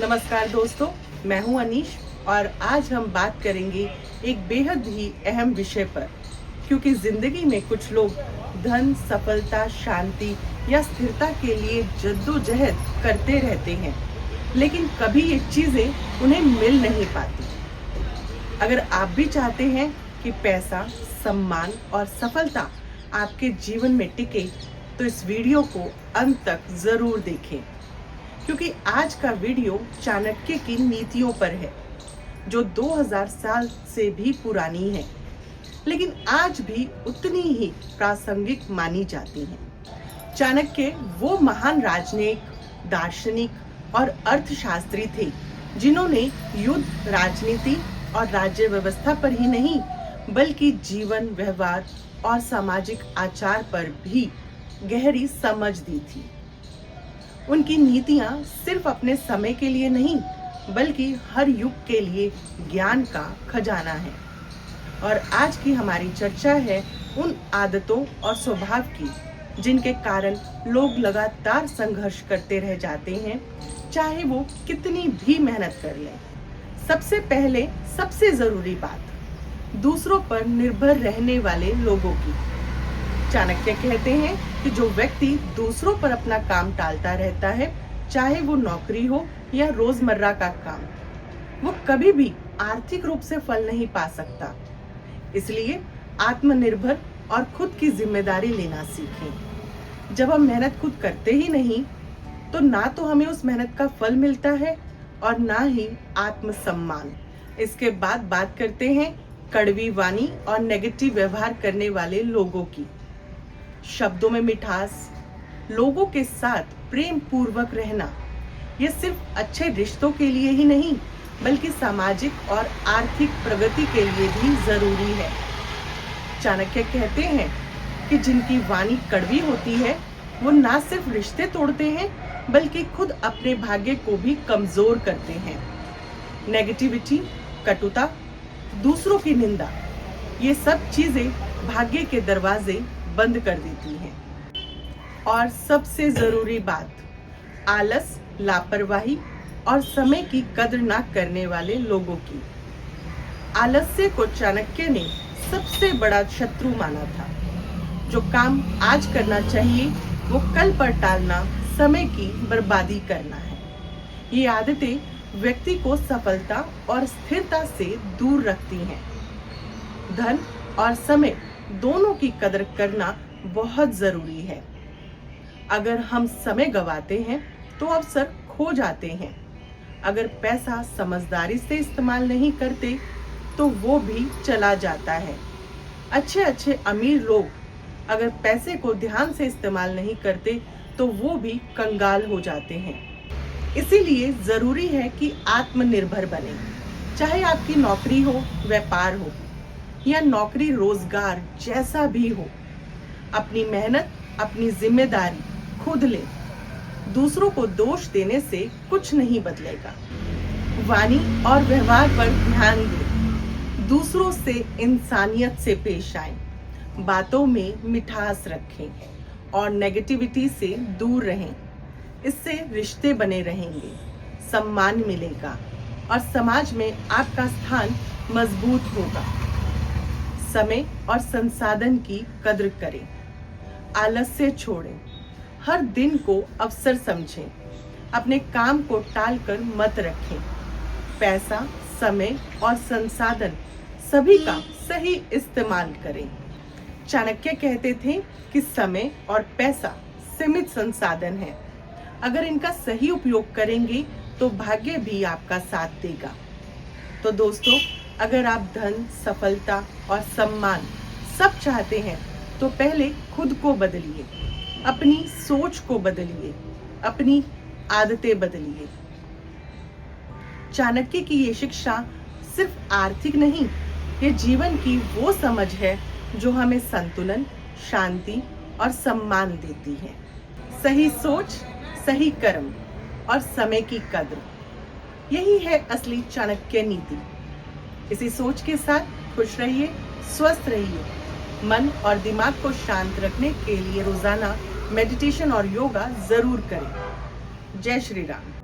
नमस्कार दोस्तों, मैं हूं अनीश और आज हम बात करेंगे एक बेहद ही अहम विषय पर, क्योंकि जिंदगी में कुछ लोग धन, सफलता, शांति या स्थिरता के लिए जद्दोजहद करते रहते हैं, लेकिन कभी ये चीजें उन्हें मिल नहीं पाती। अगर आप भी चाहते हैं कि पैसा, सम्मान और सफलता आपके जीवन में टिके, तो इस वीडियो को अंत तक जरूर देखें, क्योंकि आज का वीडियो चाणक्य की नीतियों पर है, जो 2000 साल से भी पुरानी है, लेकिन आज भी उतनी ही प्रासंगिक मानी जाती हैं। चाणक्य वो महान राजनयिक, दार्शनिक और अर्थशास्त्री थे, जिन्होंने युद्ध, राजनीति और राज्य व्यवस्था पर ही नहीं, बल्कि जीवन, व्यवहार और सामाजिक आचार पर भी गहरी समझ दी थी। उनकी नीतियां सिर्फ अपने समय के लिए नहीं, बल्कि हर युग के लिए ज्ञान का खजाना है। और आज की हमारी चर्चा है उन आदतों और स्वभाव की, जिनके कारण लोग लगातार संघर्ष करते रह जाते हैं, चाहे वो कितनी भी मेहनत कर लें। सबसे पहले सबसे जरूरी बात, दूसरों पर निर्भर रहने वाले लोगों की। चाणक्य कहते हैं कि जो व्यक्ति दूसरों पर अपना काम टालता रहता है, चाहे वो नौकरी हो या रोजमर्रा का काम, वो कभी भी आर्थिक रूप से फल नहीं पा सकता। इसलिए आत्मनिर्भर और खुद की जिम्मेदारी लेना सीखें। जब हम मेहनत खुद करते ही नहीं, तो ना तो हमें उस मेहनत का फल मिलता है और ना ही आत्मसम्मान। इसके बाद बात करते हैं कड़वी वाणी और नेगेटिव व्यवहार करने वाले लोगों की। शब्दों में मिठास, लोगों के साथ प्रेम पूर्वक रहना, ये सिर्फ अच्छे रिश्तों के लिए ही नहीं, बल्कि सामाजिक और आर्थिक प्रगति के लिए भी जरूरी है। चाणक्य कहते हैं कि जिनकी वाणी कड़वी होती है, वो ना सिर्फ रिश्ते तोड़ते हैं, बल्कि खुद अपने भाग्य को भी कमजोर करते हैं। नेगेटिविटी, कटुता, दूसरों की निंदा, ये सब चीजें भाग्य के दरवाजे बंद कर देती हैं। और सबसे जरूरी बात, आलस, लापरवाही और समय की कद्र न करने वाले लोगों की। आलस्य को चाणक्य ने सबसे बड़ा शत्रु माना था। जो काम आज करना चाहिए, वो कल पर टालना समय की बर्बादी करना है। ये आदतें व्यक्ति को सफलता और स्थिरता से दूर रखती हैं। धन और समय दोनों की कदर करना बहुत जरूरी है। अगर हम समय गंवाते हैं, तो अवसर खो जाते हैं। अगर पैसा समझदारी से इस्तेमाल नहीं करते, तो वो भी चला जाता है। अच्छे अमीर लोग अगर पैसे को ध्यान से इस्तेमाल नहीं करते, तो वो भी कंगाल हो जाते हैं। इसीलिए जरूरी है कि आत्मनिर्भर बने। चाहे आपकी नौकरी हो, व्यापार हो या नौकरी रोजगार जैसा भी हो, अपनी मेहनत, अपनी जिम्मेदारी खुद ले। दूसरों को दोष देने से कुछ नहीं बदलेगा। वाणी और व्यवहार पर ध्यान दें। दूसरों से इंसानियत से पेश आएं। बातों में मिठास रखें और नेगेटिविटी से दूर रहें। इससे रिश्ते बने रहेंगे, सम्मान मिलेगा और समाज में आपका स्थान मजबूत होगा। समय और संसाधन की कद्र करें, आलस्य छोड़ें, हर दिन को अवसर समझें, अपने काम को टालकर मत रखें। पैसा, समय और संसाधन सभी का सही इस्तेमाल करें। चाणक्य कहते थे कि समय और पैसा सीमित संसाधन है। अगर इनका सही उपयोग करेंगे, तो भाग्य भी आपका साथ देगा। तो दोस्तों, अगर आप धन, सफलता और सम्मान सब चाहते हैं, तो पहले खुद को बदलिए, अपनी सोच को बदलिए, अपनी आदतें बदलिए। चाणक्य की ये शिक्षा सिर्फ आर्थिक नहीं, ये जीवन की वो समझ है जो हमें संतुलन, शांति और सम्मान देती है। सही सोच, सही कर्म और समय की कद्र, यही है असली चाणक्य नीति। इसी सोच के साथ खुश रहिए, स्वस्थ रहिए। मन और दिमाग को शांत रखने के लिए रोजाना मेडिटेशन और योगा जरूर करें। जय श्री राम।